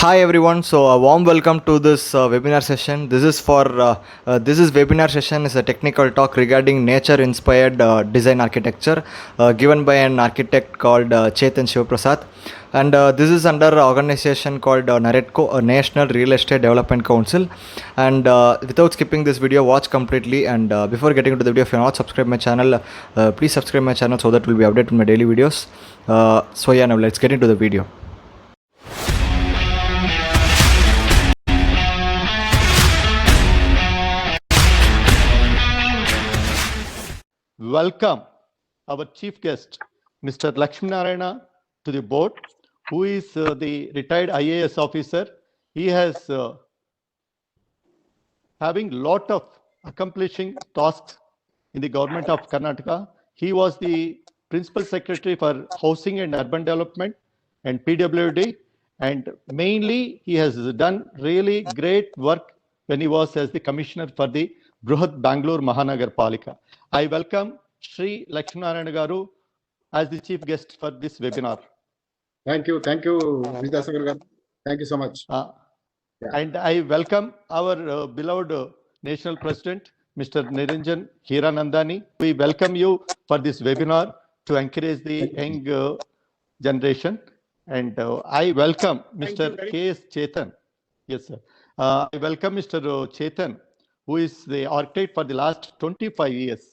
Hi everyone. So a warm welcome to this webinar session. This is webinar session is a technical talk regarding nature-inspired design architecture, given by an architect called Chetan Shivaprasad, and this is under an organization called Naretco, a National Real Estate Development Council. And without skipping this video, watch completely. And before getting into the video, if you're not subscribed my channel, please subscribe my channel so that we'll be updated on my daily videos. So yeah, now let's get into the video. Welcome our chief guest, Mr. Lakshminarayana, to the board, who is the retired IAS officer. He has having lot of accomplishing tasks in the government of Karnataka. He was the principal secretary for housing and urban development and PWD, and mainly he has done really great work when he was as the commissioner for the Bruhat Bangalore Mahanagar Palika. I welcome Sri Lakshminarayana Garu as the chief guest for this webinar. Thank you, Vidyasagar garu. Thank you so much. And I welcome our beloved National President, Mr. Niranjan Hiranandani. We welcome you for this webinar to encourage the young generation. And I welcome Mr. K.S. Chetan. Yes, sir. I welcome Mr. Chetan, who is the architect for the last 25 years.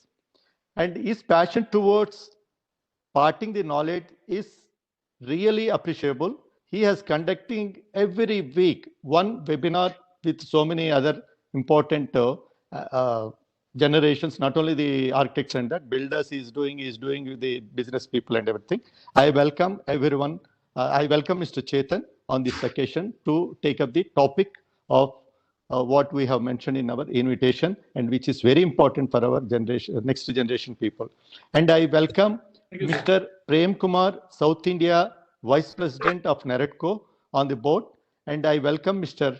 And his passion towards parting the knowledge is really appreciable. He has conducting every week one webinar with so many other important generations, not only the architects and that builders is doing with the business people and everything. I welcome everyone. I welcome Mr. Chetan on this occasion to take up the topic of what we have mentioned in our invitation, and which is very important for our generation, next generation people. And I welcome Mr. Prem Kumar, South India Vice President of Naretco on the board, and I welcome Mr.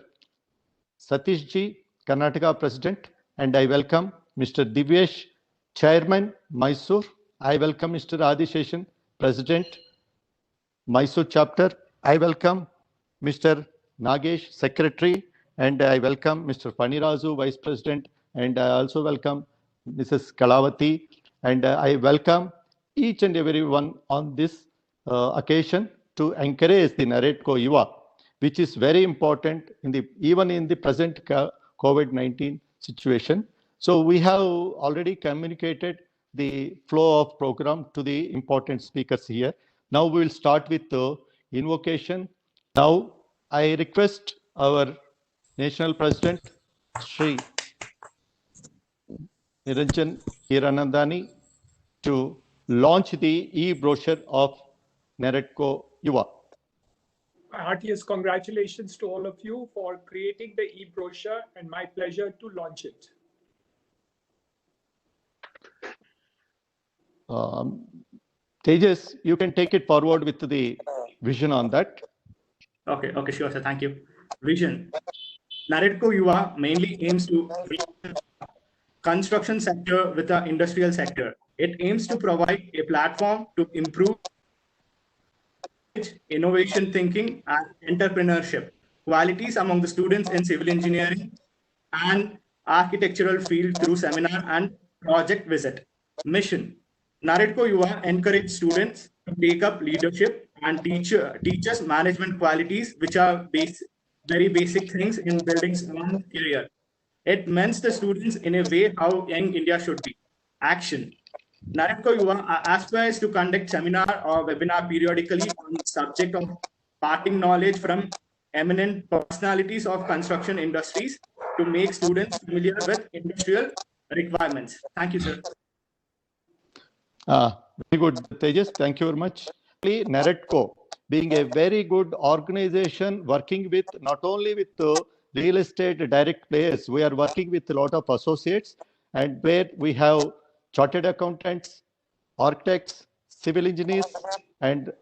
Satish Ji, Karnataka President, and I welcome Mr. Divyesh, Chairman, Mysore. I welcome Mr. Adisheshan, President, Mysore Chapter. I welcome Mr. Nagesh, Secretary, and I welcome Mr. Panirazu, Vice President, and I also welcome Mrs. Kalavati, and I welcome each and everyone on this occasion to encourage the Naretco Yuva, which is very important even in the present COVID-19 situation. So we have already communicated the flow of program to the important speakers here. Now we will start with the invocation. Now I request our National President, Sri Niranjan Hiranandani, to launch the e-brochure of Naretco Yuva. Heartiest congratulations to all of you for creating the e-brochure, and my pleasure to launch it. Tejas, you can take it forward with the vision on that. Okay, sure, sir. Thank you. Vision. Naretco Yuva mainly aims to construction sector with the industrial sector. It aims to provide a platform to improve innovation thinking and entrepreneurship qualities among the students in civil engineering and architectural field through seminar and project visit. Mission. Naretco Yuva encourage students to take up leadership and teachers management qualities, which are very basic things in building one's career. It means the students in a way how young India should be. Action. Naretco Yuva aspires to conduct seminar or webinar periodically on the subject of parting knowledge from eminent personalities of construction industries to make students familiar with industrial requirements. Thank you, sir. Very good, Tejas. Thank you very much. Naretco, being a very good organization, working with not only with the real estate direct players, we are working with a lot of associates, and where we have chartered accountants, architects, civil engineers, and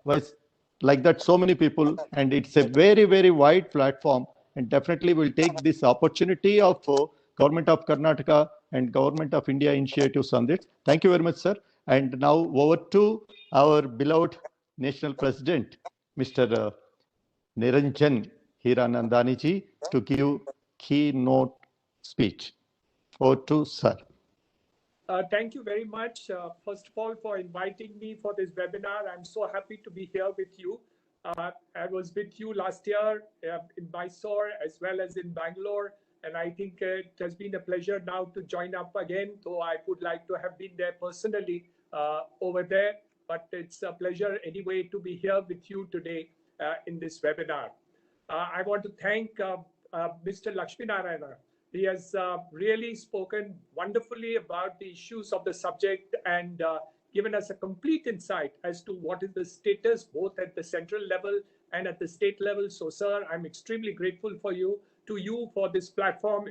like that, so many people. And it's a very, very wide platform. And definitely we'll take this opportunity of Government of Karnataka and Government of India initiatives on this. Thank you very much, sir. And now over to our beloved National President, Mr. Niranjan Hiranandani ji to give keynote speech. Over to sir. Thank you very much, first of all, for inviting me for this webinar. I'm so happy to be here with you. I was with you last year in Mysore as well as in Bangalore, and I think it has been a pleasure now to join up again, though I would like to have been there personally over there. But it's a pleasure anyway to be here with you today in this webinar. I want to thank Mr. Lakshminarayana. He has really spoken wonderfully about the issues of the subject and given us a complete insight as to what is the status both at the central level and at the state level. So, sir, I'm extremely grateful to you for this platform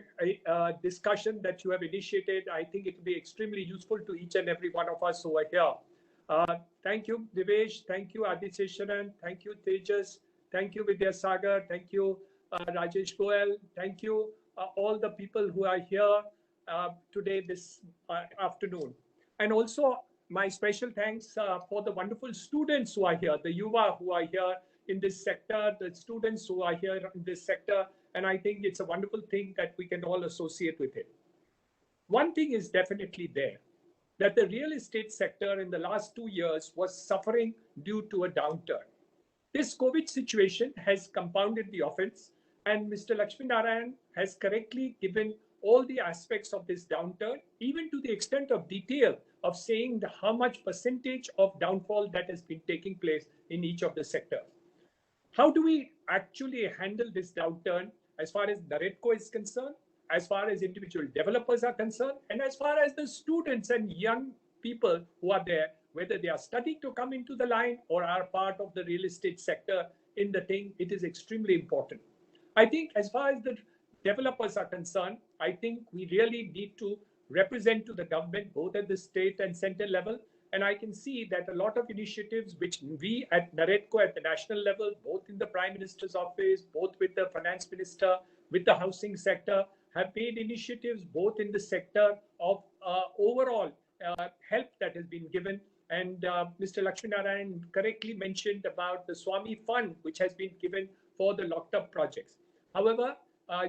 discussion that you have initiated. I think it will be extremely useful to each and every one of us over here. Thank you, Divesh. Thank you, Adiseshanan. Thank you, Tejas. Thank you, Vidyasagar. Thank you, Rajesh Goel. Thank you, all the people who are here today, this afternoon. And also, my special thanks for the wonderful students who are here, the Yuva who are here in this sector, the students who are here in this sector. And I think it's a wonderful thing that we can all associate with it. One thing is definitely there, that the real estate sector in the last 2 years was suffering due to a downturn. This COVID situation has compounded the offense, and Mr. Lakshminarayan has correctly given all the aspects of this downturn, even to the extent of detail of saying how much percentage of downfall that has been taking place in each of the sectors. How do we actually handle this downturn as far as NAREDCO is concerned, as far as individual developers are concerned, and as far as the students and young people who are there, whether they are studying to come into the line or are part of the real estate sector in the thing, it is extremely important. I think as far as the developers are concerned, I think we really need to represent to the government, both at the state and center level. And I can see that a lot of initiatives which we at NAREDCO at the national level, both in the Prime Minister's office, both with the Finance Minister, with the housing sector, have made initiatives both in the sector of overall help that has been given. And Mr. Lakshminarayan correctly mentioned about the Swami Fund, which has been given for the locked up projects. However,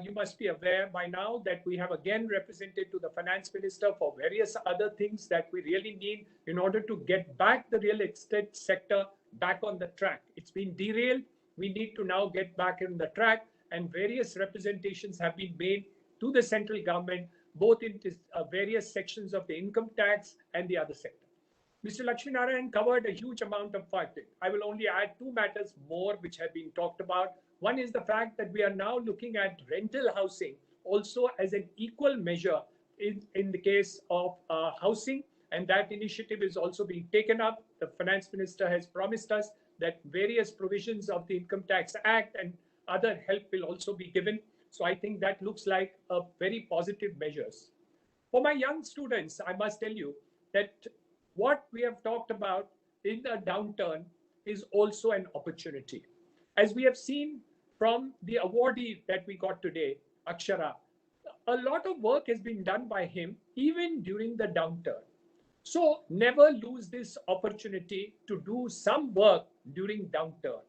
you must be aware by now that we have again represented to the Finance Minister for various other things that we really need in order to get back the real estate sector back on the track. It's been derailed. We need to now get back on the track, and various representations have been made to the central government, both in various sections of the income tax and the other sector. Mr. Lakshminarayan covered a huge amount of factors. I will only add two matters more which have been talked about. One is the fact that we are now looking at rental housing also as an equal measure in the case of housing, and that initiative is also being taken up. The Finance Minister has promised us that various provisions of the Income Tax Act and other help will also be given. So I think that looks like a very positive measures. For my young students, I must tell you that what we have talked about in the downturn is also an opportunity. As we have seen from the awardee that we got today, Akshara, a lot of work has been done by him even during the downturn. So never lose this opportunity to do some work during downturn,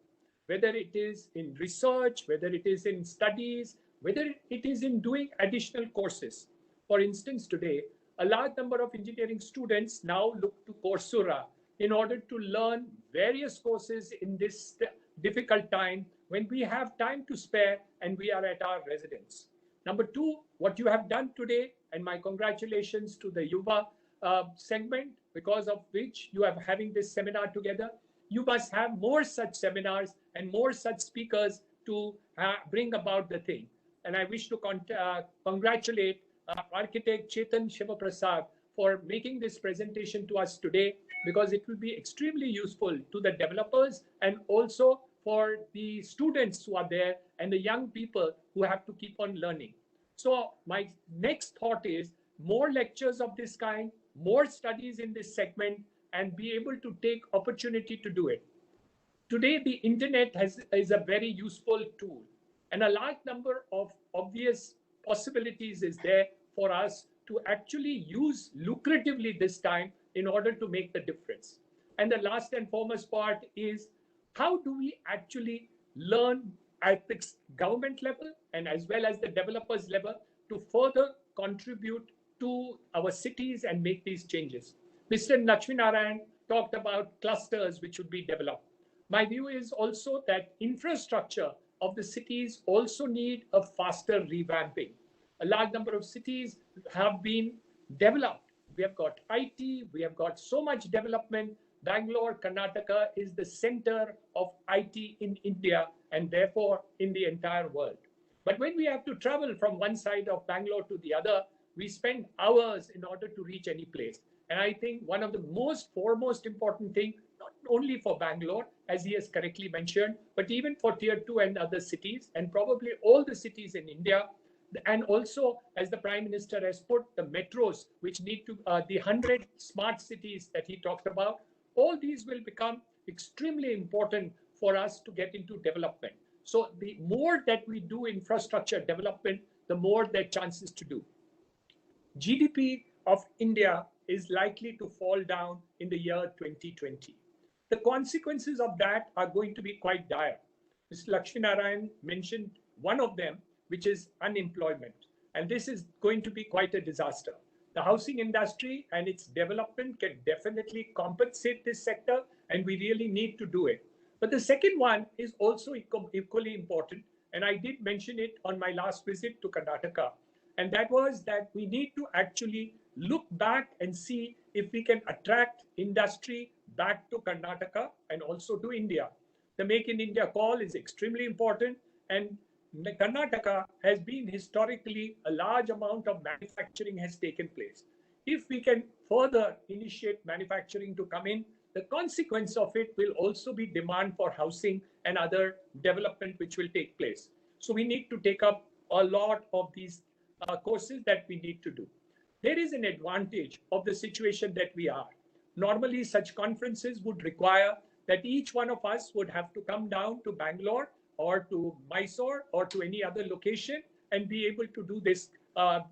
whether it is in research, whether it is in studies, whether it is in doing additional courses. For instance, today, a large number of engineering students now look to Coursera in order to learn various courses in this difficult time when we have time to spare and we are at our residence. Number two, what you have done today, and my congratulations to the Yuva segment, because of which you are having this seminar together. You must have more such seminars and more such speakers to bring about the thing. And I wish to congratulate architect Chetan Shivaprasad for making this presentation to us today, because it will be extremely useful to the developers and also for the students who are there and the young people who have to keep on learning. So my next thought is more lectures of this kind, more studies in this segment, and be able to take opportunity to do it. Today, the internet is a very useful tool, and a large number of obvious possibilities is there for us to actually use lucratively this time in order to make the difference. And the last and foremost part is, how do we actually learn at the government level and as well as the developers level to further contribute to our cities and make these changes. Mr. Lakshminarayan talked about clusters which would be developed. My view is also that infrastructure of the cities also need a faster revamping. A large number of cities have been developed. We have got IT, we have got so much development. Bangalore, Karnataka is the center of IT in India and therefore in the entire world. But when we have to travel from one side of Bangalore to the other, we spend hours in order to reach any place. And I think one of the most foremost important thing, not only for Bangalore, as he has correctly mentioned, but even for tier 2 and other cities, and probably all the cities in India, and also, as the Prime Minister has put, the metros, which need to, the 100 smart cities that he talked about, all these will become extremely important for us to get into development. So the more that we do infrastructure development, the more there are chances to do. GDP of India is likely to fall down in the year 2020. The consequences of that are going to be quite dire. Mr. Lakshminarayan mentioned one of them, which is unemployment. And this is going to be quite a disaster. The housing industry and its development can definitely compensate this sector, and we really need to do it. But the second one is also equally important, and I did mention it on my last visit to Karnataka, and that was that we need to actually look back and see if we can attract industry back to Karnataka and also to India. The Make in India call is extremely important, and Karnataka has been historically a large amount of manufacturing has taken place. If we can further initiate manufacturing to come in, the consequence of it will also be demand for housing and other development which will take place. So we need to take up a lot of these courses that we need to do. There is an advantage of the situation that we are. Normally, such conferences would require that each one of us would have to come down to Bangalore or to Mysore or to any other location and be able to do this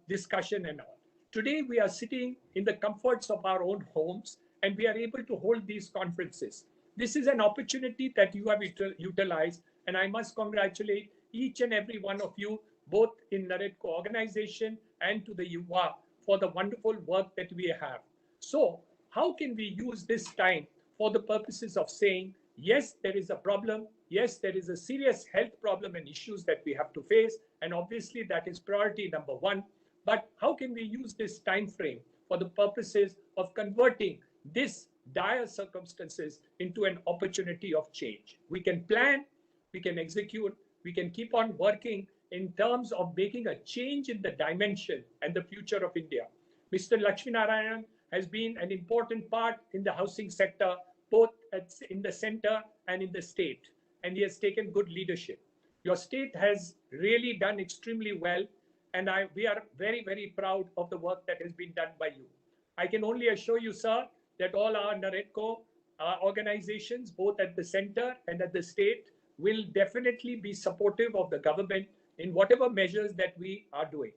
discussion and all. Today, we are sitting in the comforts of our own homes and we are able to hold these conferences. This is an opportunity that you have utilized, and I must congratulate each and every one of you, both in NAREDCO organization and to the Yuva, for the wonderful work that we have. So how can we use this time for the purposes of saying, yes, there is a problem. Yes, there is a serious health problem and issues that we have to face. And obviously that is priority number one. But how can we use this time frame for the purposes of converting this dire circumstances into an opportunity of change? We can plan, we can execute, we can keep on working in terms of making a change in the dimension and the future of India. Mr. Lakshminarayan has been an important part in the housing sector, both in the center and in the state, and he has taken good leadership. Your state has really done extremely well, and we are very, very proud of the work that has been done by you. I can only assure you, sir, that all our NAREDCO organizations, both at the center and at the state, will definitely be supportive of the government in whatever measures that we are doing.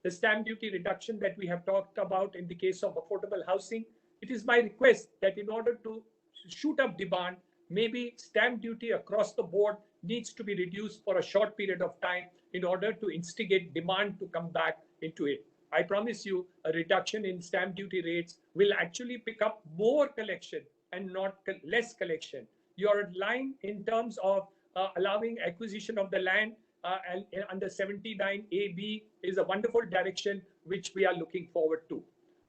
The stamp duty reduction that we have talked about in the case of affordable housing, it is my request that in order to shoot up demand, maybe stamp duty across the board needs to be reduced for a short period of time in order to instigate demand to come back into it. I promise you a reduction in stamp duty rates will actually pick up more collection and not less collection. Your line in terms of allowing acquisition of the land under 79AB is a wonderful direction which we are looking forward to.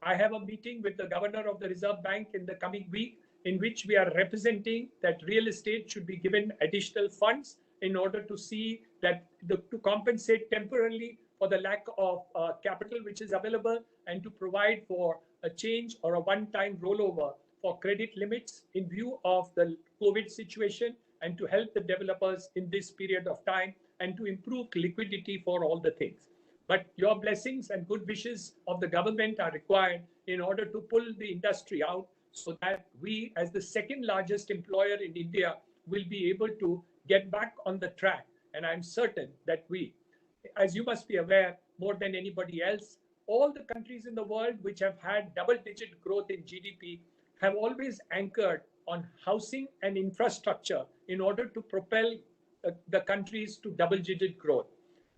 I have a meeting with the governor of the Reserve Bank in the coming week in which we are representing that real estate should be given additional funds in order to see that to compensate temporarily for the lack of capital which is available and to provide for a change or a one-time rollover for credit limits in view of the COVID situation and to help the developers in this period of time and to improve liquidity for all the things. But your blessings and good wishes of the government are required in order to pull the industry out so that we, as the second largest employer in India, will be able to get back on the track. And I'm certain that we, as you must be aware, more than anybody else, all the countries in the world which have had double-digit growth in GDP have always anchored on housing and infrastructure in order to propel the countries to double-digit growth.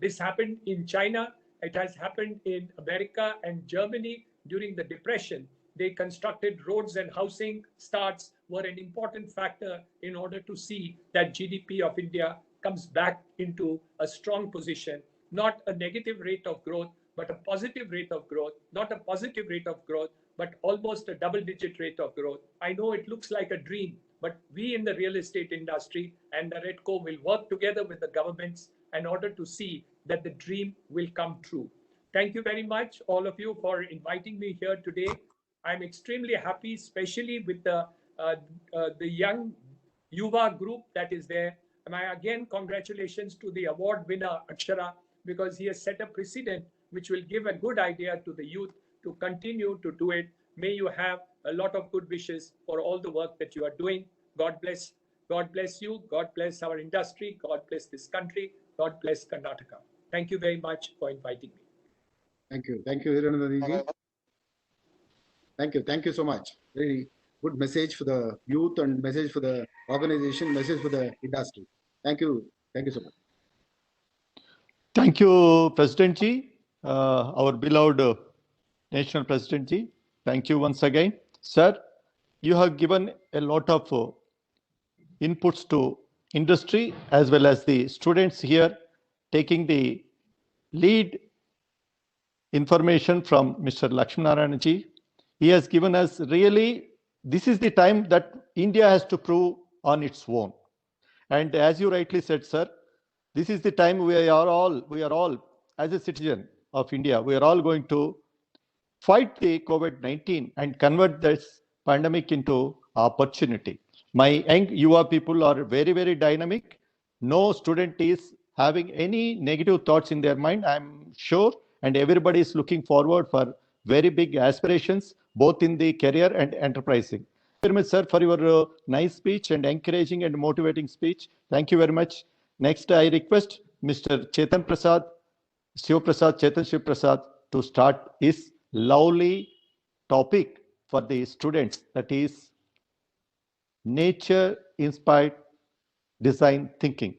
This happened in China. It has happened in America and Germany during the Depression. They constructed roads, and housing starts were an important factor in order to see that GDP of India comes back into a strong position, not a negative rate of growth, but a positive rate of growth, not a positive rate of growth, but almost a double-digit rate of growth. I know it looks like a dream, but we in the real estate industry and NAREDCO will work together with the governments in order to see that the dream will come true. Thank you very much, all of you, for inviting me here today. I'm extremely happy, especially with the young Yuva group that is there. And again, congratulations to the award winner, Akshara, because he has set a precedent which will give a good idea to the youth to continue to do it. May you have a lot of good wishes for all the work that you are doing. God bless. God bless you. God bless our industry. God bless this country. God bless Karnataka. Thank you very much for inviting me. Thank you. Thank you, Hiranandani. Thank you so much. Very good message for the youth and message for the organization, message for the industry. Thank you so much. Thank you, President Ji, our beloved National President Ji. Thank you once again. Sir, you have given a lot of inputs to industry as well as the students here, taking the lead information from Mr. Lakshminarayan Ji. He has given us really, this is the time that India has to prove on its own. And as you rightly said, sir, this is the time we are all, as a citizen of India, we are all going to fight the COVID-19 and convert this pandemic into opportunity. My young Yuva people are very, very dynamic. No student is having any negative thoughts in their mind, I'm sure, and everybody is looking forward for very big aspirations, both in the career and enterprising. Thank you very much, sir, for your nice speech and encouraging and motivating speech. Thank you very much. Next, I request Mr. Chetan Prasad, Chetan Shiv Prasad, to start his lovely topic for the students, that is nature-inspired design thinking.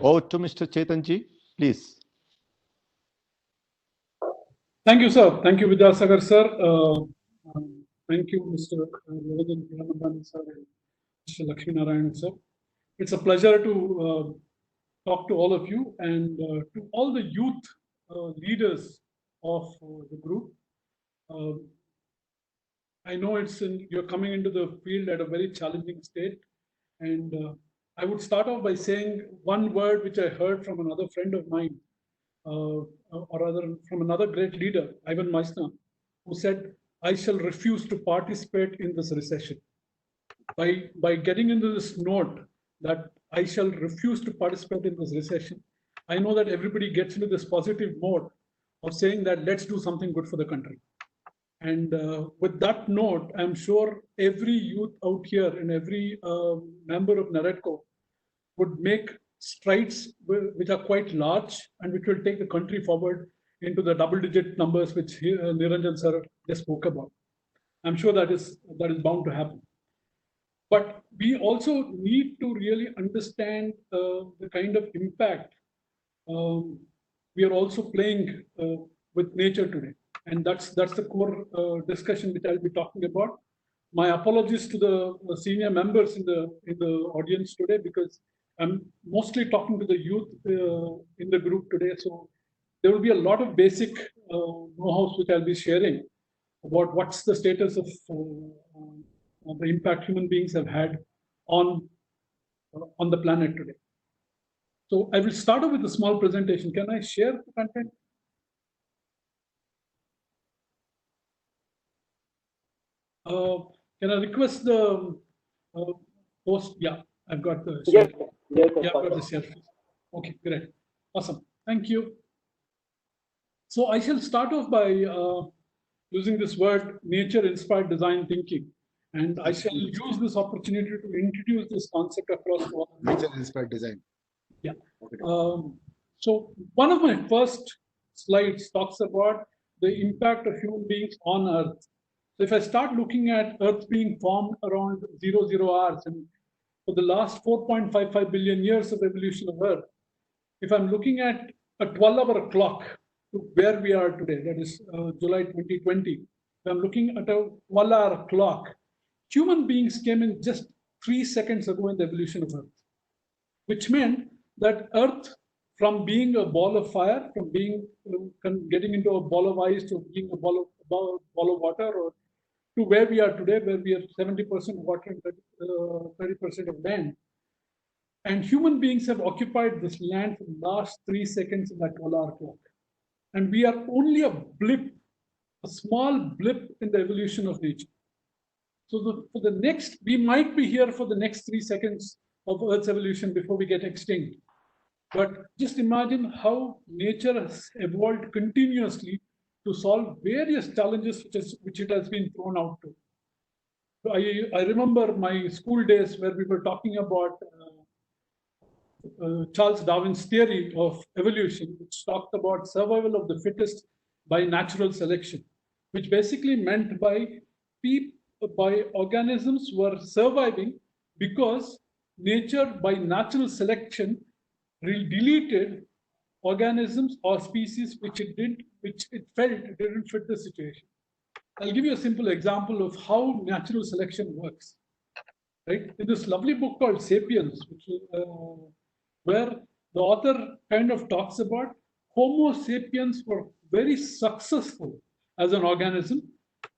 Over to Mr. Chetan Ji, please. Thank you, sir. Thank you, Vidyasagar sir. Thank you, Mr. Hiranandani sir and Mr. Lakshminarayan sir. It's a pleasure to talk to all of you and to all the youth leaders of the group. I know you're coming into the field at a very challenging state, and I would start off by saying one word which I heard from another friend of mine, or rather from another great leader, Ivan Meissner, who said, "I shall refuse to participate in this recession." By getting into this note that I shall refuse to participate in this recession, I know that everybody gets into this positive mode of saying that let's do something good for the country. And with that note, I'm sure every youth out here and every member of NAREDCO would make strides which are quite large and which will take the country forward into the double-digit numbers which Niranjan sir just spoke about. I'm sure that is bound to happen. But we also need to really understand the kind of impact we are also playing with nature today. And that's the core discussion which I'll be talking about. My apologies to the senior members in the audience today, because I'm mostly talking to the youth in the group today. So there will be a lot of basic know-hows which I'll be sharing about what's the status of the impact human beings have had on the planet today. So I will start off with a small presentation. Can I share the content? Can I request the post? Yeah, I've got the share. Yes, Yeah, I've got the share. Okay, great. Awesome. Thank you. So I shall start off by using this word, nature-inspired design thinking. And I shall use this opportunity to introduce this concept across all. Nature-inspired design. Yeah. Okay. So one of my first slides talks about the impact of human beings on Earth. So if I start looking at Earth being formed around 00 hours, and for the last 4.55 billion years of evolution of Earth, if I'm looking at a 12-hour clock to where we are today, that is July 2020, if I'm looking at a 12-hour clock, human beings came in just 3 seconds ago in the evolution of Earth, which meant that Earth, from being a ball of fire, from being getting into a ball of ice to being a ball of water, or to where we are today, where we are 70% water and 30% of land. And human beings have occupied this land for the last 3 seconds in that 12-hour clock. And we are only a blip, a small blip in the evolution of nature. So for the next, we might be here for the next 3 seconds of Earth's evolution before we get extinct. But just imagine how nature has evolved continuously to solve various challenges which it has been thrown out to. I remember my school days where we were talking about Charles Darwin's theory of evolution, which talked about survival of the fittest by natural selection, which basically meant by organisms were surviving because nature, by natural selection, deleted organisms or species which it felt didn't fit the situation. I'll give you a simple example of how natural selection works. Right? In this lovely book called *Sapiens*, where the author kind of talks about Homo sapiens were very successful as an organism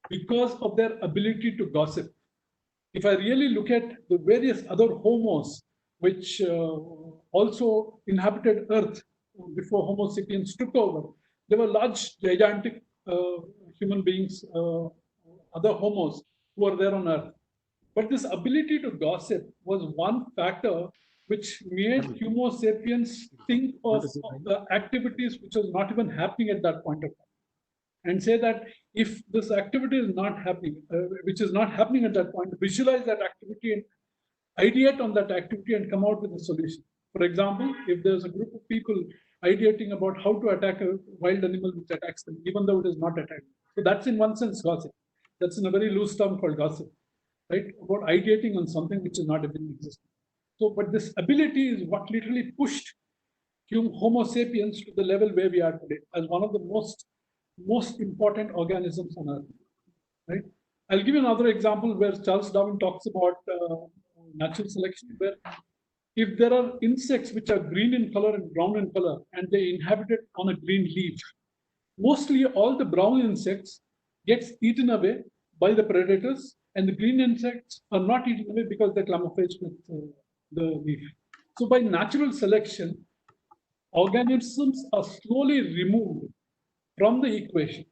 because of their ability to gossip. If I really look at the various other homos which also inhabited Earth before Homo sapiens took over, there were large, gigantic human beings, other homos who were there on Earth. But this ability to gossip was one factor which made Homo sapiens think of activities which was not even happening at that point of time, and say that if this activity is not happening, which is not happening at that point, visualize that activity and ideate on that activity and come out with a solution. For example, if there's a group of people ideating about how to attack a wild animal which attacks them, even though it is not attacked. So that's in one sense gossip. That's in a very loose term called gossip, right? About ideating on something which is not even existing. So, but this ability is what literally pushed Homo sapiens to the level where we are today as one of the most important organisms on Earth, right? I'll give you another example where Charles Darwin talks about natural selection, where if there are insects which are green in color and brown in color, and they inhabited on a green leaf, mostly all the brown insects gets eaten away by the predators, and the green insects are not eaten away because they camouflage with the leaf. So by natural selection, organisms are slowly removed from the equation.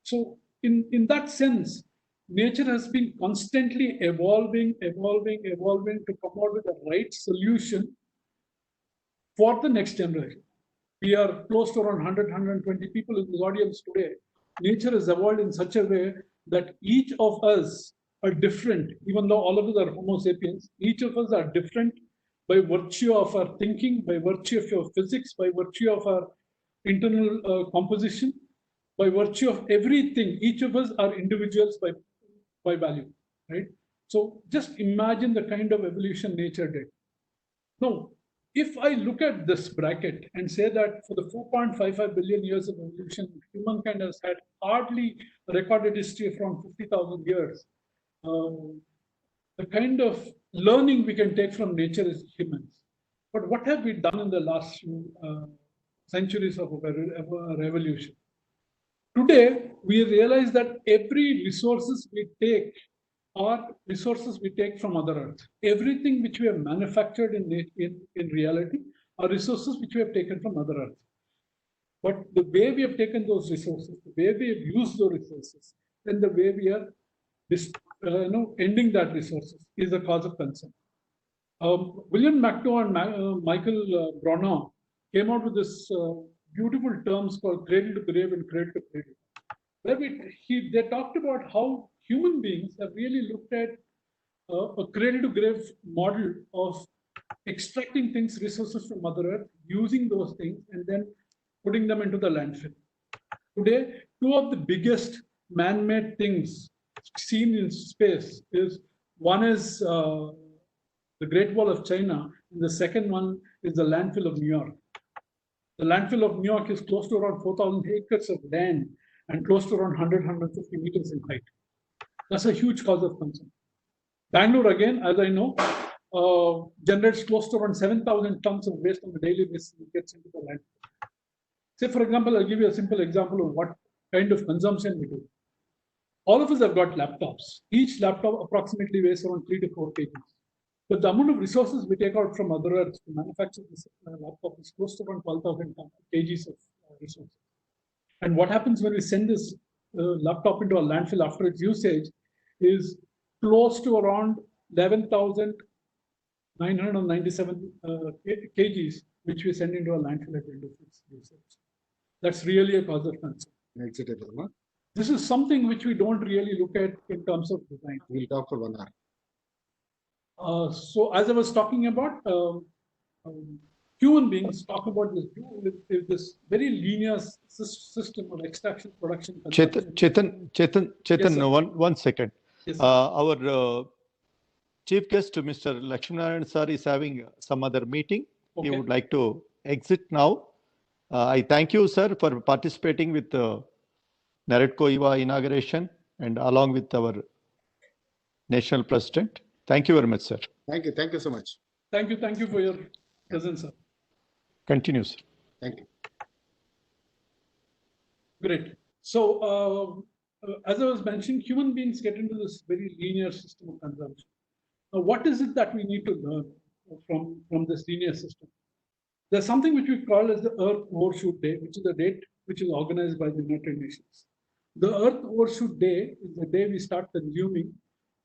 So in that sense, nature has been constantly evolving to come out with the right solution for the next generation. We are close to around 100, 120 people in this audience today. Nature has evolved in such a way that each of us are different, even though all of us are Homo sapiens, each of us are different by virtue of our thinking, by virtue of your physics, by virtue of our internal composition, by virtue of everything. Each of us are individuals by value, right? So just imagine the kind of evolution nature did. Now, if I look at this bracket and say that for the 4.55 billion years of evolution, humankind has had hardly a recorded history of around 50,000 years, the kind of learning we can take from nature is humans. But what have we done in the last few centuries of our evolution? Today, we realize that every resources we take are resources we take from Mother Earth. Everything which we have manufactured in reality are resources which we have taken from Mother Earth. But the way we have taken those resources, the way we have used those resources, and the way we are ending that resources is a cause of concern. William McDowell and Michael Bronaugh came out with this beautiful terms called cradle to grave and cradle to cradle, where they talked about how human beings have really looked at a cradle to grave model of extracting things, resources from Mother Earth, using those things, and then putting them into the landfill. Today, two of the biggest man-made things seen in space is one is the Great Wall of China, and the second one is the landfill of New York. The landfill of New York is close to around 4,000 acres of land and close to around 150 meters in height. That's a huge cause of concern. Bangalore, again, as I know, generates close to around 7,000 tons of waste on a daily basis that gets into the landfill. Say, for example, I'll give you a simple example of what kind of consumption we do. All of us have got laptops. Each laptop approximately weighs around 3 to 4 kg. But the amount of resources we take out from Mother Earth to manufacture this laptop is close to around 12,000 kgs of resources. And what happens when we send this laptop into a landfill after its usage is close to around 11,997 kgs, which we send into a landfill at the end of its usage. That's really a cause of concern. This is something which we don't really look at in terms of design. We'll talk for 1 hour. So as I was talking about, human beings talk about this very linear system of extraction, production, consumption. Chetan, Yes, sir. one second. Yes, sir. Our chief guest, Mr. Lakshminarayan sir, is having some other meeting. He Okay. would like to exit now. I thank you, sir, for participating with the Naredco EVA inauguration and along with our national president. Thank you very much, sir. Thank you. Thank you so much. Thank you for your presence, sir. Continue, sir. Thank you. Great. So as I was mentioning, human beings get into this very linear system of consumption. Now, what is it that we need to learn from this linear system? There's something which we call as the Earth Overshoot Day, which is a date which is organized by the United Nations. The Earth Overshoot Day is the day we start consuming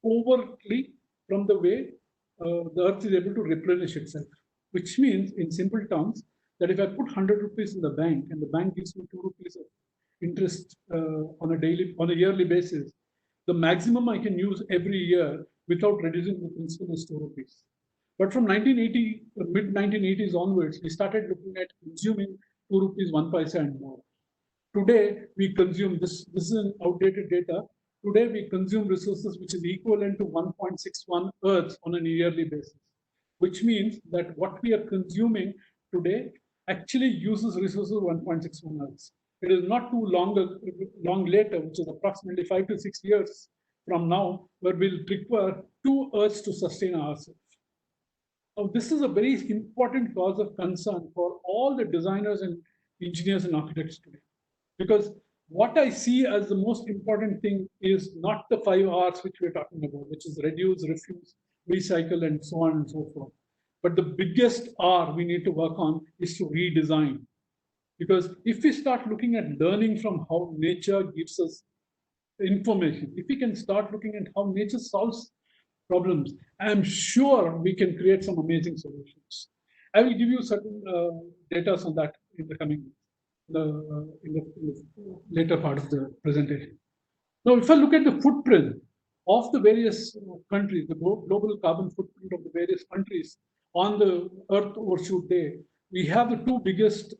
overtly from the way the Earth is able to replenish itself, which means, in simple terms, that if I put 100 rupees in the bank and the bank gives me 2 rupees of interest on a yearly basis, the maximum I can use every year without reducing the principal is 2 rupees. But from mid 1980s onwards, we started looking at consuming 2 rupees 1 paisa and more. Today, we consume this is an outdated data. Today, we consume resources which is equivalent to 1.61 Earths on a yearly basis, which means that what we are consuming today actually uses resources of 1.61 Earths. It is not too long later, which is approximately 5 to 6 years from now, where we'll require 2 Earths to sustain ourselves. Now, this is a very important cause of concern for all the designers and engineers and architects today. Because what I see as the most important thing is not the 5 R's which we're talking about, which is reduce, refuse, recycle, and so on and so forth. But the biggest R we need to work on is to redesign. Because if we start looking at learning from how nature gives us information, if we can start looking at how nature solves problems, I'm sure we can create some amazing solutions. I will give you certain data on that in the coming in the later part of the presentation. Now, if I look at the footprint of the various countries, the global carbon footprint of the various countries on the Earth Overshoot Day, we have the 2 biggest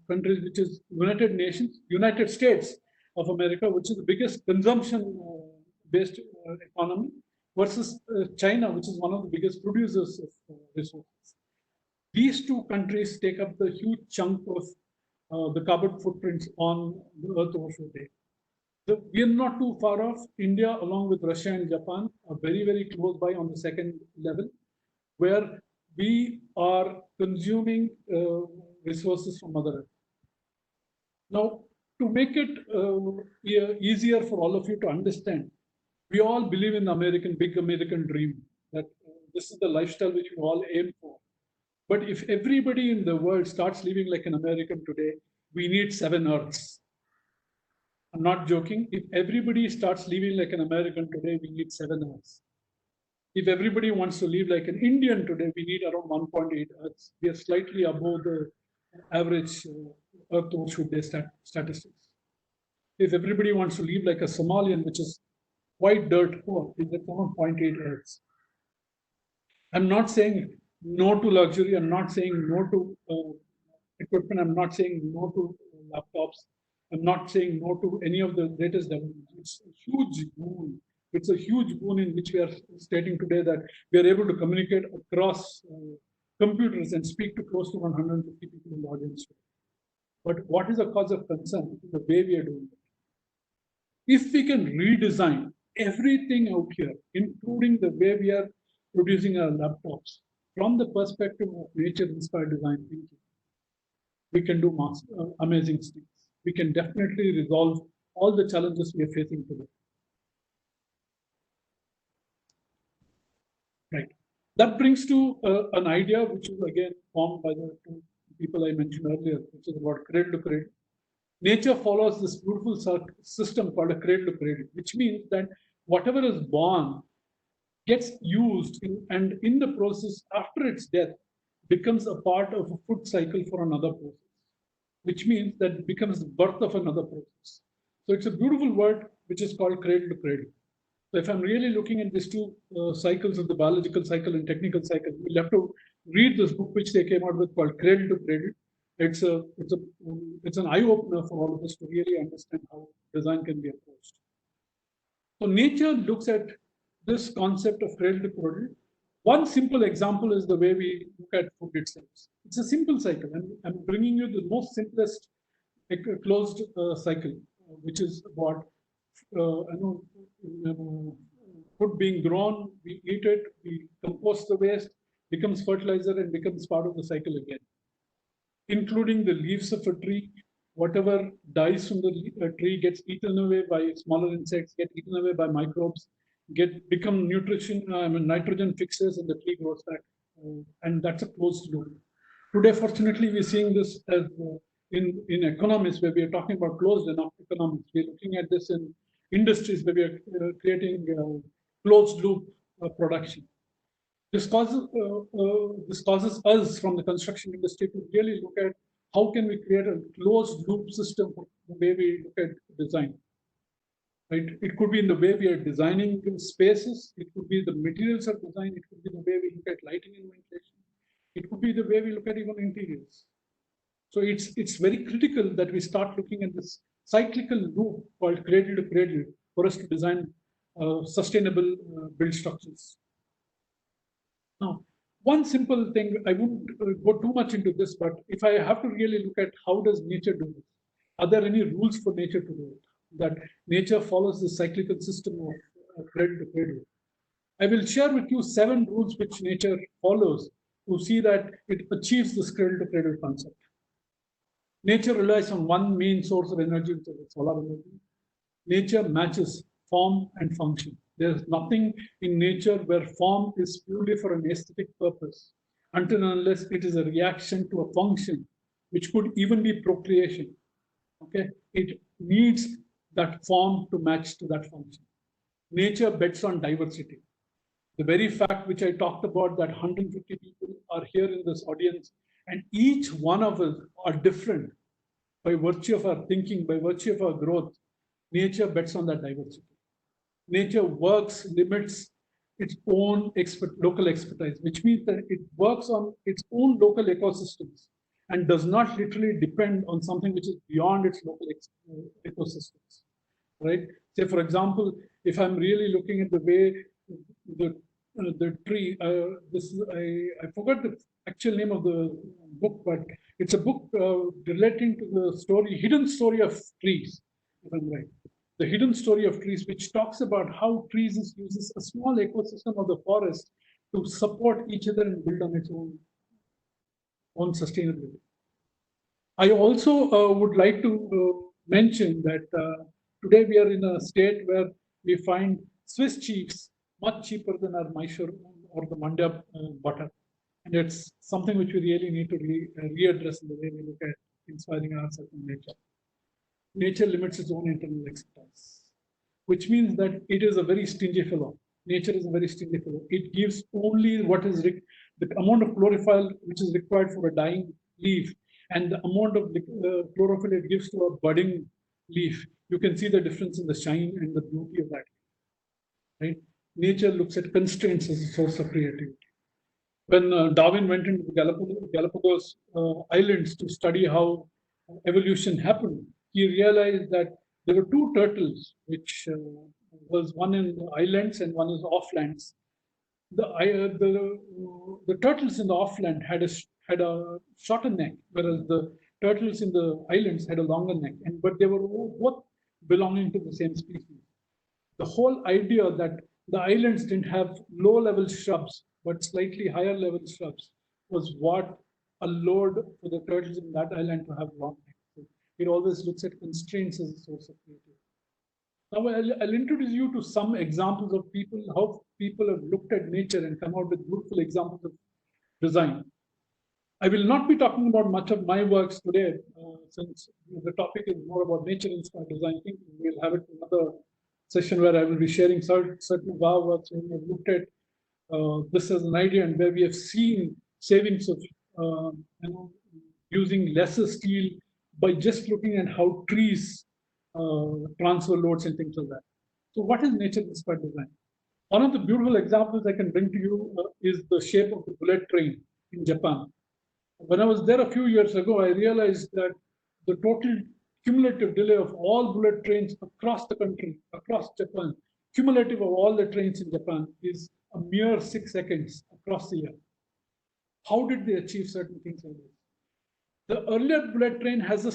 countries, which is United States of America, which is the biggest consumption-based economy, versus China, which is one of the biggest producers of resources. These 2 countries take up the huge chunk of the carbon footprints on the Earth Overshoot Day. We are not too far off. India, along with Russia and Japan, are very, very close by on the second level, where we are consuming resources from Mother Earth. Now, to make it easier for all of you to understand, we all believe in the big American dream, that this is the lifestyle which we all aim for. But if everybody in the world starts living like an American today, we need 7 Earths. I'm not joking. If everybody starts living like an American today, we need 7 Earths. If everybody wants to live like an Indian today, we need around 1.8 Earths. We are slightly above the average Earth Overshoot Day statistics. If everybody wants to live like a Somalian, which is quite dirt poor, is at around 0.8 Earths. I'm not saying no to luxury. I'm not saying no to equipment. I'm not saying no to laptops. I'm not saying no to any of the latest developments. It's a huge boon It's a huge boon in which we are stating today that we are able to communicate across computers and speak to close to 150 people in the audience. But what is a cause of concern? The way we are doing it. If we can redesign everything out here, including the way we are producing our laptops, from the perspective of nature-inspired design thinking, we can do amazing things. We can definitely resolve all the challenges we are facing today. Right. That brings to an idea which is again formed by the two people I mentioned earlier, which is about cradle to cradle. Nature follows this beautiful system called a cradle to cradle, which means that whatever is born gets used and in the process after its death becomes a part of a food cycle for another process, which means that it becomes the birth of another process. So it's a beautiful word which is called cradle to cradle. So if I'm really looking at these two cycles of the biological cycle and technical cycle, we'll have to read this book which they came out with called Cradle to Cradle. It's an eye opener for all of us to really understand how design can be approached. So nature looks at this concept of cradle to cradle. One simple example is the way we look at food itself. It's a simple cycle, and I'm bringing you the most simplest closed cycle, which is about food being grown, we eat it, we compost the waste, becomes fertilizer and becomes part of the cycle again. Including the leaves of a tree, whatever dies from the tree gets eaten away by smaller insects, get eaten away by microbes, become nitrogen fixers, and the tree grows back. And that's a closed loop. Today, fortunately, we're seeing this as in economies where we are talking about closed economies. We're looking at this in industries where we are creating closed loop production. This causes us from the construction industry to really look at how can we create a closed loop system for the way we look at design. Right? It could be in the way we are designing spaces. It could be the materials of design. It could be the way we look at lighting and ventilation. It could be the way we look at even interiors. So it's very critical that we start looking at this cyclical loop called cradle to cradle for us to design sustainable build structures. Now, one simple thing, I won't go too much into this, but if I have to really look at how does nature do this, are there any rules for nature to do it? That nature follows the cyclical system of cradle to cradle. I will share with you 7 rules which nature follows to see that it achieves this cradle to cradle concept. Nature relies on one main source of energy, which is solar energy. Nature matches form and function. There's nothing in nature where form is purely for an aesthetic purpose, until and unless it is a reaction to a function, which could even be procreation. Okay, it needs that form to match to that function. Nature bets on diversity. The very fact which I talked about, that 150 people are here in this audience, and each one of us are different by virtue of our thinking, by virtue of our growth. Nature bets on that diversity. Nature limits its own local expertise, which means that it works on its own local ecosystems and does not literally depend on something which is beyond its local ecosystems, right? Say, for example, if I'm really looking at the way the tree, I forgot the actual name of the book, but it's a book relating to the hidden story of trees, if I'm right. The hidden story of trees, which talks about how trees uses a small ecosystem of the forest to support each other and build on its own sustainability. I also would like to mention that today we are in a state where we find Swiss cheese much cheaper than our Mysore or the Mandya butter. And it's something which we really need to readdress in the way we look at inspiring ourselves in nature. Nature limits its own internal expertise, which means that it is a very stingy fellow. Nature is a very stingy fellow. It gives only what is the amount of chlorophyll which is required for a dying leaf, and the amount of chlorophyll it gives to a budding leaf. You can see the difference in the shine and the beauty of that. Right? Nature looks at constraints as a source of creativity. When Darwin went into the Galapagos Islands to study how evolution happened, he realized that there were 2 turtles which was one in the islands and one is offlands. The turtles in the offland had a shorter neck, whereas the turtles in the islands had a longer neck, but they were both belonging to the same species. The whole idea that the islands didn't have low-level shrubs but slightly higher-level shrubs was what allowed for the turtles in that island to have long necks. So it always looks at constraints as a source of creativity. Now I'll introduce you to some examples of how people have looked at nature and come out with beautiful examples of design. I will not be talking about much of my works today, since the topic is more about nature-inspired design thinking. We'll have it another session where I will be sharing certain of our works where we have looked at this as an idea and where we have seen savings of using lesser steel by just looking at how trees transfer loads and things like that. So what is nature-inspired design? One of the beautiful examples I can bring to you is the shape of the bullet train in Japan. When I was there a few years ago, I realized that the total cumulative delay of all bullet trains across the country, across Japan, cumulative of all the trains in Japan is a mere 6 seconds across the year. How did they achieve certain things like this? The earlier bullet train had a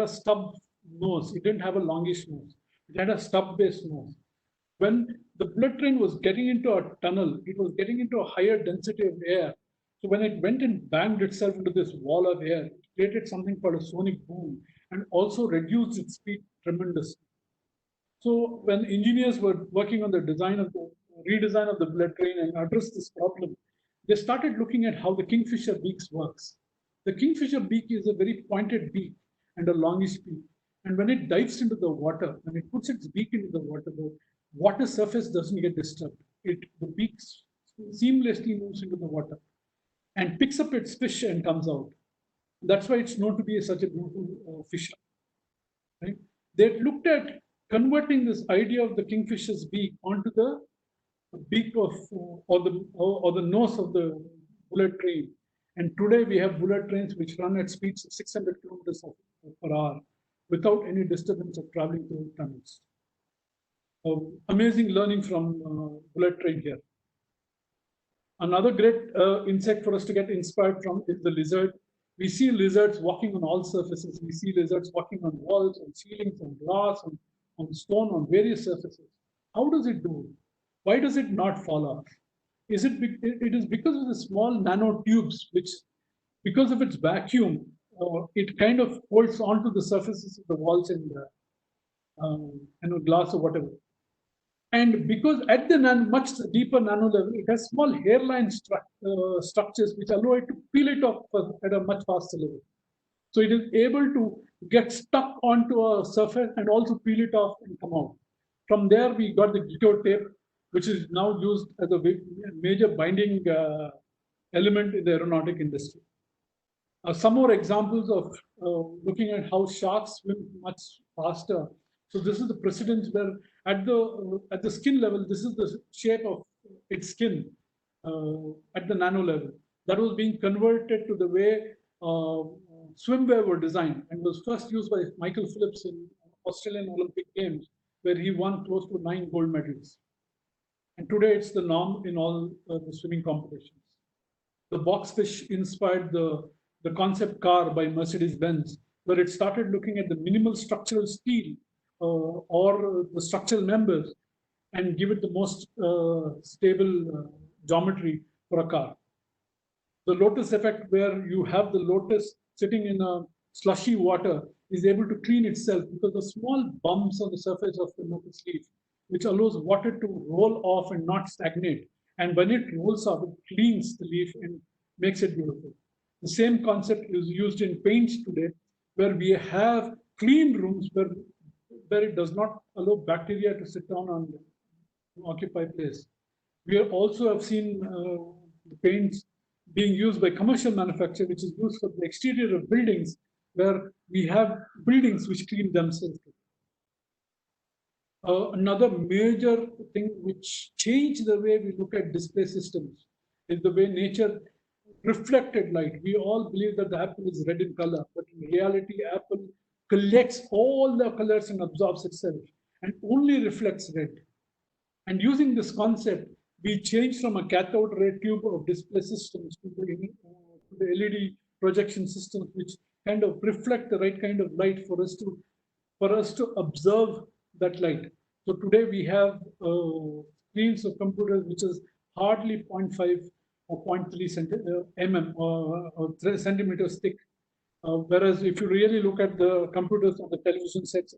stub nose. It didn't have a longish nose. It had a stub-based nose. When the bullet train was getting into a tunnel, it was getting into a higher density of air. So when it went and banged itself into this wall of air, it created something called a sonic boom and also reduced its speed tremendously. So when engineers were working on the redesign of the bullet train and addressed this problem, they started looking at how the Kingfisher beaks works. The Kingfisher beak is a very pointed beak and a longish beak. And when it dives into the water, when it puts its beak into the water surface doesn't get disturbed. The beak seamlessly moves into the water and picks up its fish and comes out. That's why it's known to be such a beautiful fisher. Right? They looked at converting this idea of the kingfisher's beak onto the beak of or the nose of the bullet train. And today we have bullet trains which run at speeds of 600 kilometers per hour without any disturbance of traveling through tunnels. Amazing learning from bullet train here. Another great insect for us to get inspired from is the lizard. We see lizards walking on all surfaces. We see lizards walking on walls, on ceilings, on glass, on stone, on various surfaces. How does it do it? Why does it not fall off? It is because of the small nanotubes, which, because of its vacuum, it kind of holds onto the surfaces of the walls and glass or whatever. And because at the much deeper nano level, it has small hairline structures which allow it to peel it off at a much faster level. So it is able to get stuck onto a surface and also peel it off and come out. From there, we got the Gito tape, which is now used as a major binding element in the aeronautic industry. Some more examples of looking at how sharks swim much faster. So this is the precedence where at the skin level, this is the shape of its skin at the nano level. That was being converted to the way swimwear were designed and was first used by Michael Phillips in Australian Olympic Games, where he won close to 9 gold medals. And today it's the norm in all the swimming competitions. The boxfish inspired the concept car by Mercedes-Benz, where it started looking at the minimal structural steel or the structural members and give it the most stable geometry for a car. The lotus effect, where you have the lotus sitting in a slushy water, is able to clean itself because of small bumps on the surface of the lotus leaf, which allows water to roll off and not stagnate. And when it rolls off, it cleans the leaf and makes it beautiful. The same concept is used in paints today, where we have clean rooms where it does not allow bacteria to sit down and occupy place. We also have seen the paints being used by commercial manufacturers, which is used for the exterior of buildings, where we have buildings which clean themselves. Another major thing which changed the way we look at display systems is the way nature reflected light. We all believe that the apple is red in color, but in reality, apple collects all the colors and absorbs itself. and only reflects red. And using this concept, we changed from a cathode ray tube of display systems to the LED projection systems, which kind of reflect the right kind of light for us to observe that light. So today we have screens of computers which is hardly 0.5 or 0.3 centimeters thick. Whereas if you really look at the computers on the television sets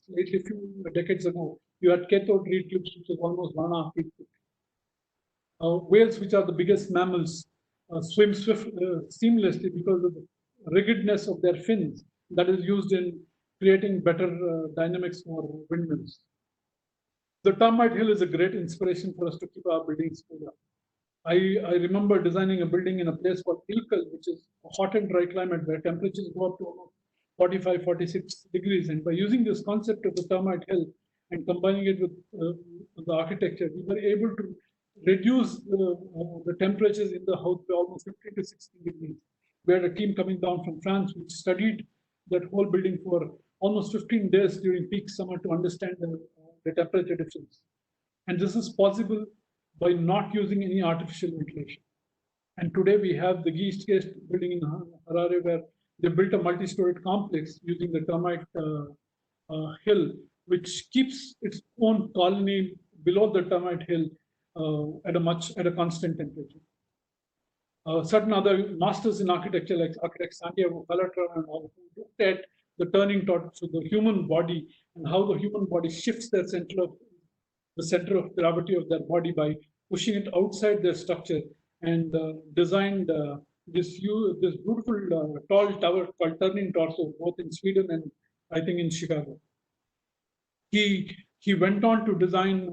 lately few decades ago, you had cathode ray tubes which was almost 1.5 feet thick. Whales, which are the biggest mammals, swim seamlessly because of the rigidness of their fins that is used in creating better dynamics for windmills. The termite hill is a great inspiration for us to keep our buildings cool. I remember designing a building in a place called Ilkal, which is a hot and dry climate where temperatures go up to almost 45, 46 degrees. And by using this concept of the termite hill and combining it with the architecture, we were able to reduce the temperatures in the house by almost 50 to 60 degrees. We had a team coming down from France which studied that whole building for almost 15 days during peak summer to understand the temperature difference. And this is possible by not using any artificial ventilation. And today we have the Eastgate building in Harare where they built a multi-storied complex using the termite hill, which keeps its own colony below the termite hill at a constant temperature. Certain other masters in architecture, like architect Santiago Calatrava and all, who looked at the turning towards the human body and how the human body shifts the center of gravity of their body by pushing it outside their structure, and designed this beautiful tall tower called Turning Torso, both in Sweden and I think in Chicago. He went on to design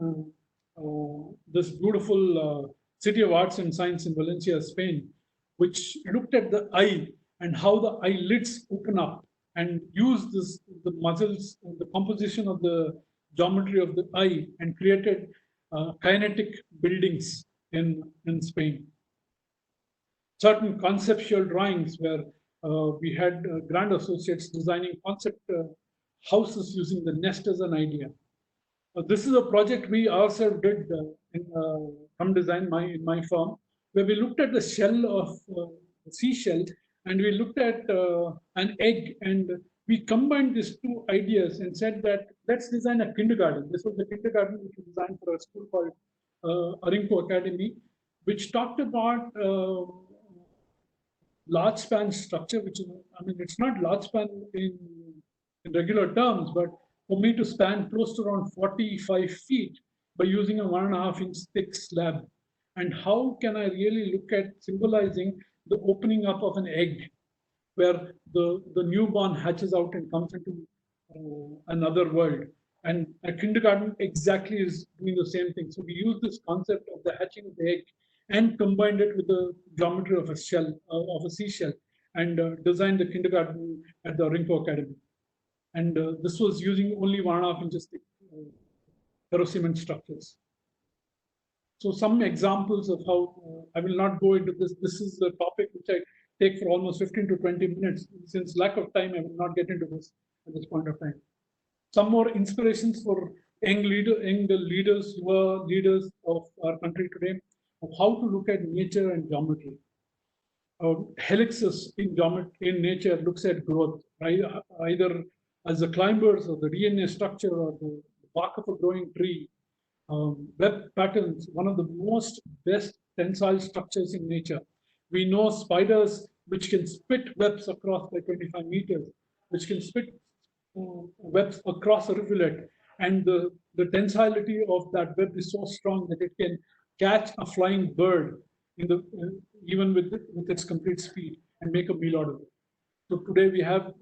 this beautiful City of Arts and Science in Valencia, Spain, which looked at the eye and how the eyelids open up and use the muscles, the composition of the geometry of the eye, and created kinetic buildings in Spain. Certain conceptual drawings where we had grand associates designing concept houses using the nest as an idea. This is a project we ourselves did from design in my firm, where we looked at the shell of the seashell, and we looked at an egg, and we combined these two ideas and said that let's design a kindergarten. This was the kindergarten which we designed for a school called Arinco Academy, which talked about large span structure, which is, I mean, it's not large span in regular terms, but for me to span close to around 45 feet by using a 1.5 inch thick slab. And how can I really look at symbolizing the opening up of an egg, where the newborn hatches out and comes into another world. And a kindergarten exactly is doing the same thing. So we use this concept of the hatching of the egg and combined it with the geometry of a shell, of a seashell, and designed the kindergarten at the Arinco Academy. And this was using only 1.5 inches thick ferrocement structures. So some examples of how, I will not go into this. This is a topic which I take for almost 15 to 20 minutes. Since lack of time, I will not get into this at this point of time. Some more inspirations for young leaders who are leaders of our country today, of how to look at nature and geometry. Helixes in nature looks at growth, right? Either as the climbers or the DNA structure or the bark of a growing tree. Web patterns, one of the most best tensile structures in nature. We know spiders which can spit webs across by 25 meters, which can spit webs across a rivulet, and the tensility of that web is so strong that it can catch a flying bird even with its complete speed and make a meal out of it. So today we have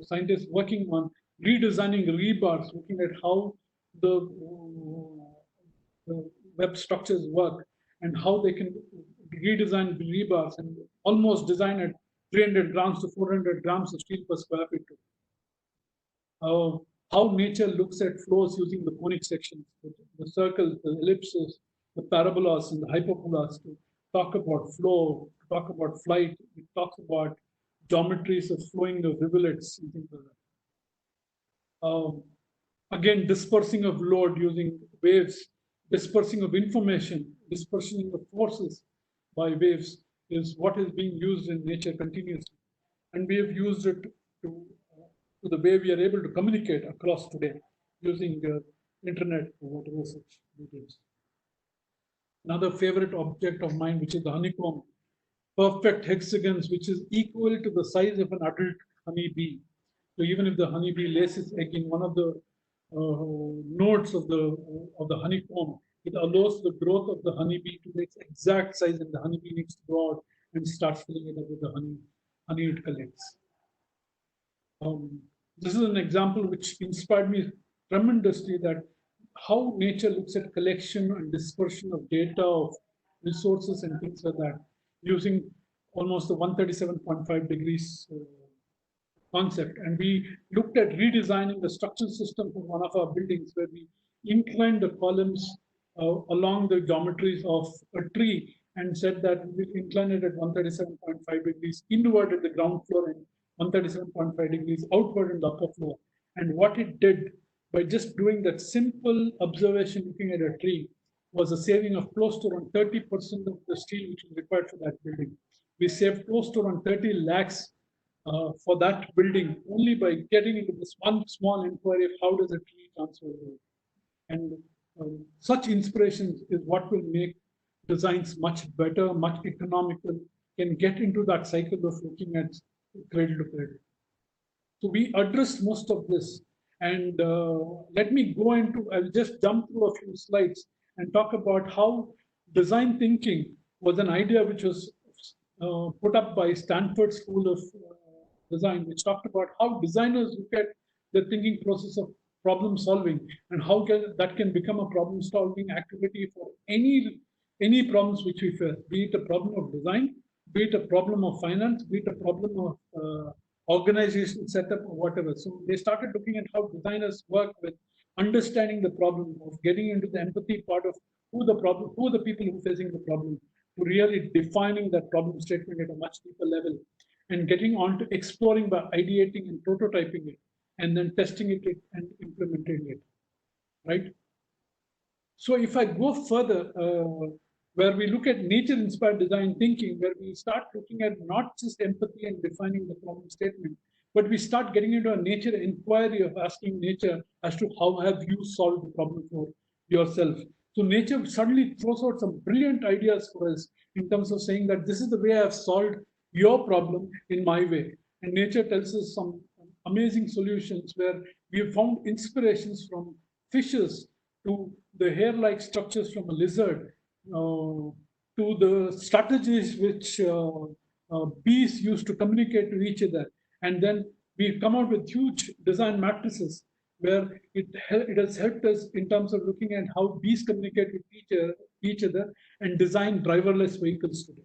scientists working on redesigning rebars, looking at how the web structures work and how they can redesign rebars and almost design at 300 grams to 400 grams of steel per square feet. How nature looks at flows using the conic sections, the circles, the ellipses, the parabolas, and the hyperbolas to talk about flow, to talk about flight. It talks about geometries of flowing of rivulets and things like that. Again, dispersing of load using waves, dispersing of information, dispersing of forces by waves is what is being used in nature continuously. And we have used it to the way we are able to communicate across today using internet or whatever such mediums. Another favorite object of mine, which is the honeycomb, perfect hexagons, which is equal to the size of an adult honeybee. So even if the honeybee lays its egg in one of the nodes of the honeycomb, it allows the growth of the honeybee to its exact size, and the honeybee needs to go out and start filling it up with the honey it collects. This is an example which inspired me tremendously, that how nature looks at collection and dispersion of data, of resources and things like that, using almost the 137.5 degrees concept. And we looked at redesigning the structural system for one of our buildings, where we inclined the columns along the geometries of a tree, and said that we incline it at 137.5 degrees inward at the ground floor and 137.5 degrees outward in the upper floor. And what it did by just doing that simple observation, looking at a tree, was a saving of close to around 30% of the steel which was required for that building. We saved close to around 30 lakhs for that building only by getting into this one small inquiry of how does a tree transfer load. And such inspirations is what will make designs much better, much economical, can get into that cycle of looking at cradle to cradle. So we addressed most of this. And let me go into, I'll just jump through a few slides and talk about how design thinking was an idea which was put up by Stanford School of Design, which talked about how designers look at the thinking process of problem solving, and how that can become a problem solving activity for any problems which we face, be it a problem of design, be it a problem of finance, be it a problem of organization setup or whatever. So they started looking at how designers work with understanding the problem, of getting into the empathy part of who the people who are facing the problem, to really defining that problem statement at a much deeper level, and getting on to exploring by ideating and prototyping it, and then testing it and implementing it, right? So if I go further, where we look at nature-inspired design thinking, where we start looking at not just empathy and defining the problem statement, but we start getting into a nature inquiry of asking nature as to how have you solved the problem for yourself. So nature suddenly throws out some brilliant ideas for us in terms of saying that this is the way I've solved your problem in my way. And nature tells us some amazing solutions where we have found inspirations from fishes to the hair-like structures from a lizard, to the strategies which bees use to communicate to each other. And then we come out with huge design matrices where it has helped us in terms of looking at how bees communicate with each other and design driverless vehicles today.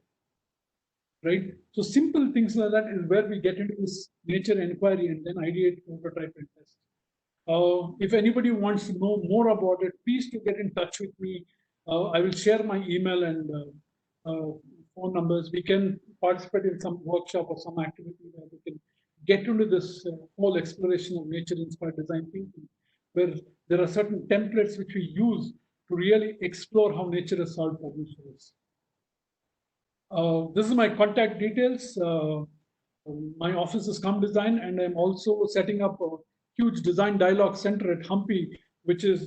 Right? So simple things like that is where we get into this nature inquiry and then ideate, prototype, and test. If anybody wants to know more about it, please do get in touch with me. I will share my email and phone numbers. We can participate in some workshop or some activity where we can get into this whole exploration of nature-inspired design thinking, where there are certain templates which we use to really explore how nature has solved problems for us. This is my contact details. My office is ComDesign, and I'm also setting up a huge design dialogue center at Hampi, which is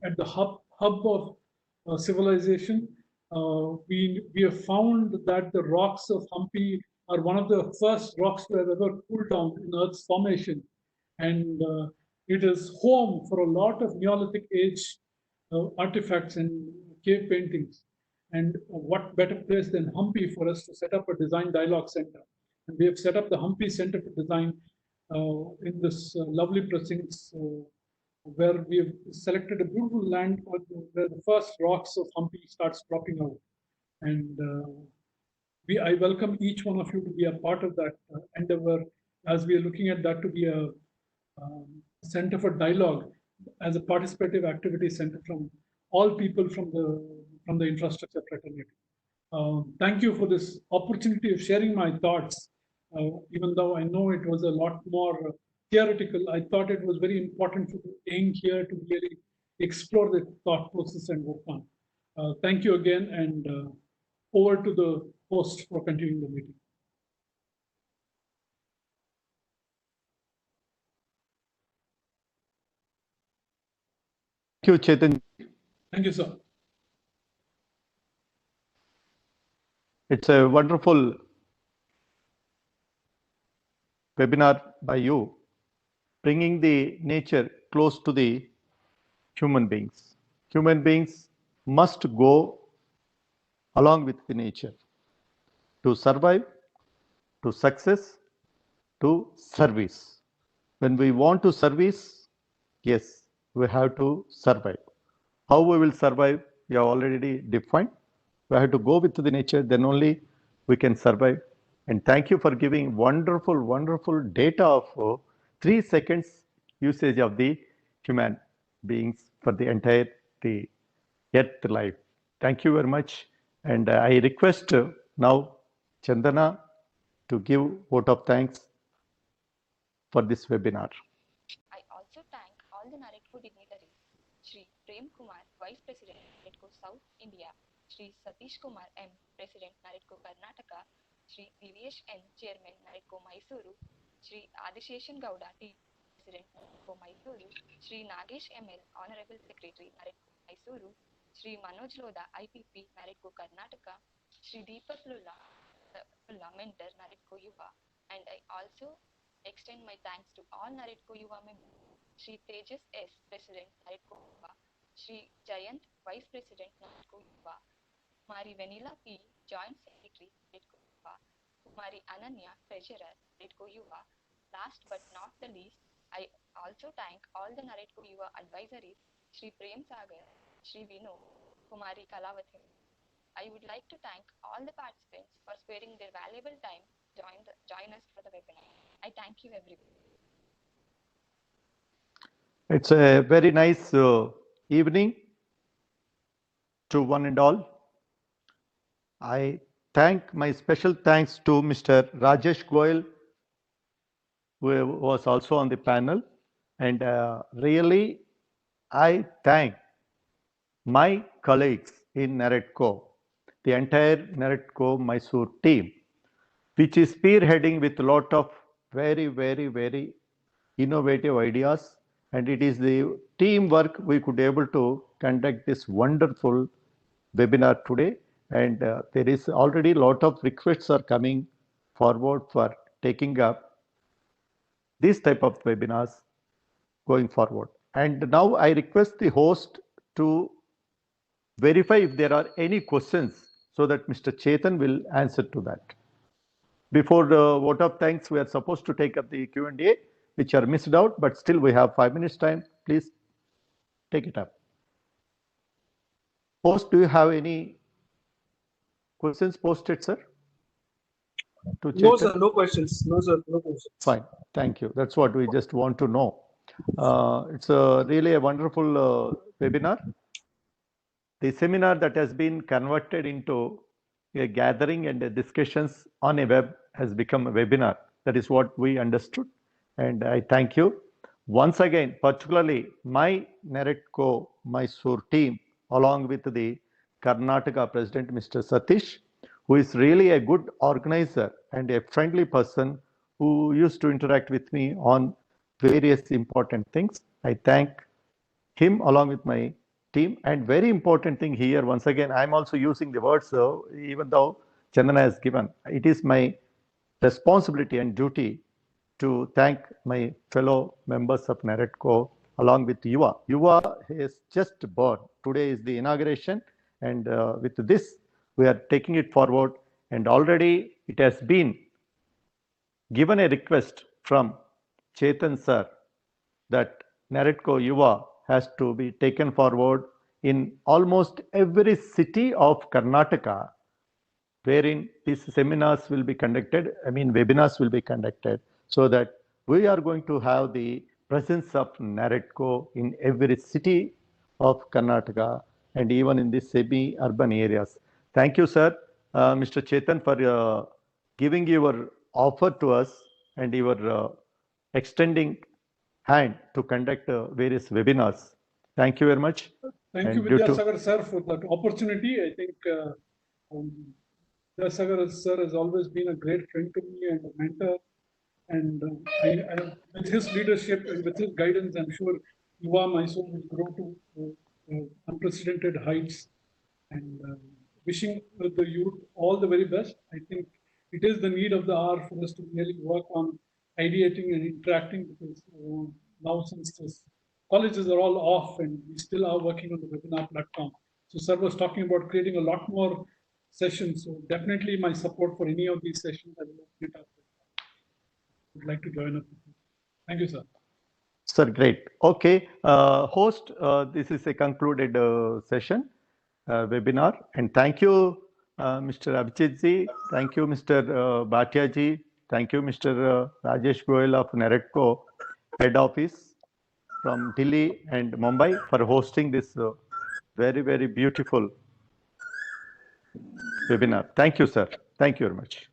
at the hub of civilization. We have found that the rocks of Hampi are one of the first rocks to have ever cooled down in Earth's formation. And it is home for a lot of Neolithic age artifacts and cave paintings. And what better place than Hampi for us to set up a design dialogue center? And we have set up the Hampi Center for Design in this lovely precincts where we have selected a beautiful land where the first rocks of Hampi starts dropping out. And I welcome each one of you to be a part of that endeavor, as we are looking at that to be a center for dialogue as a participative activity center from all people from the infrastructure fraternity. Thank you for this opportunity of sharing my thoughts, even though I know it was a lot more theoretical. I thought it was very important for the young here to really explore the thought process and work on. Thank you again, and over to the host for continuing the meeting. Thank you, Chetan. Thank you, sir. It's a wonderful webinar by you, bringing the nature close to the human beings. Human beings must go along with the nature to survive, to success, to service. When we want to service, yes, we have to survive. How we will survive, we have already defined. We have to go with the nature, then only we can survive. And thank you for giving wonderful, wonderful data of 3 seconds usage of the human beings for the entire the earth life. Thank you very much. And I request now Chandana to give vote of thanks for this webinar. I also thank all the NAREDCO dignitaries, Shri Prem Kumar, Vice President, NAREDCO South India, Shri Satish Kumar M, President, NAREDCO Karnataka, Shri Divesh N, Chairman, NAREDCO Mysuru, Shri Adisheshan Gowda T, President, NAREDCO Mysuru, Shri Nagesh ML, Honorable Secretary, NAREDCO Mysuru, Shri Manoj Lodha, IPP, NAREDCO Karnataka, Shri Deepak Lulla, Mentor, NAREDCO Yuva, and I also extend my thanks to all NAREDCO Yuva members, Shri Tejas S, President, NAREDCO Yuva, Shri Jayant, Vice President, NAREDCO Yuva, Kumari Vanilla P, Joint Secretary, NAREDCO Yuva, Kumari Ananya, Treasurer, NAREDCO Yuva. Last but not the least, I also thank all the NAREDCO Yuva advisories, Shri Prem Sagar, Shri Vinu, Kumari Kalavati. I would like to thank all the participants for sparing their valuable time to join us for the webinar. I thank you, everyone. It's a very nice evening to one and all. I thank my special thanks to Mr. Rajesh Goyal, who was also on the panel. And really, I thank my colleagues in NAREDCO, the entire NAREDCO Mysore team, which is spearheading with a lot of very, very, very innovative ideas. And it is the teamwork we could able to conduct this wonderful webinar today. And there is already a lot of requests are coming forward for taking up this type of webinars going forward. And now I request the host to verify if there are any questions so that Mr. Chetan will answer to that. Before the vote of thanks, we are supposed to take up the Q&A, which are missed out, but still we have 5 minutes time. Please take it up. Host, do you have any questions posted, sir? No, sir, no questions. No, sir, no questions. Fine, thank you. That's what we just want to know. It's really a wonderful webinar. The seminar that has been converted into a gathering and a discussions on a web has become a webinar. That is what we understood. And I thank you. Once again, particularly my NAREDCO Mysore team, along with the Karnataka President, Mr. Satish, who is really a good organizer and a friendly person who used to interact with me on various important things. I thank him along with my team. And very important thing here, once again, I'm also using the words, even though Chandana has given, it is my responsibility and duty to thank my fellow members of NAREDCO along with Yuva. Yuva is just born. Today is the inauguration, and with this, we are taking it forward. And already it has been given a request from Chetan sir that NAREDCO Yuva has to be taken forward in almost every city of Karnataka, wherein these seminars will be conducted, webinars will be conducted, so that we are going to have the presence of NAREDCO in every city of Karnataka and even in the semi-urban areas. Thank you, sir, Mr. Chetan, for giving your offer to us and your extending hand to conduct various webinars. Thank you very much. Thank you, And due to- Vidyasagar sir, for that opportunity. I think Vidyasagar sir has always been a great friend to me and a mentor. And with his leadership and with his guidance, I'm sure Yuva Mysore will grow to unprecedented heights. And wishing the youth all the very best. I think it is the need of the hour for us to really work on ideating and interacting, because now since this colleges are all off and we still are working on the webinar platform. So sir was talking about creating a lot more sessions. So definitely my support for any of these sessions. I will open it up. Would like to join up with you. Thank you, sir. Sir, great. Okay, host, this is a concluded session, webinar. And thank you, Mr. Abhijit ji. Thank you, Mr. Bhatia ji. Thank you, Mr. Rajesh Goyal of NAREDCO head office from Delhi and Mumbai for hosting this very, very beautiful webinar. Thank you, sir. Thank you very much.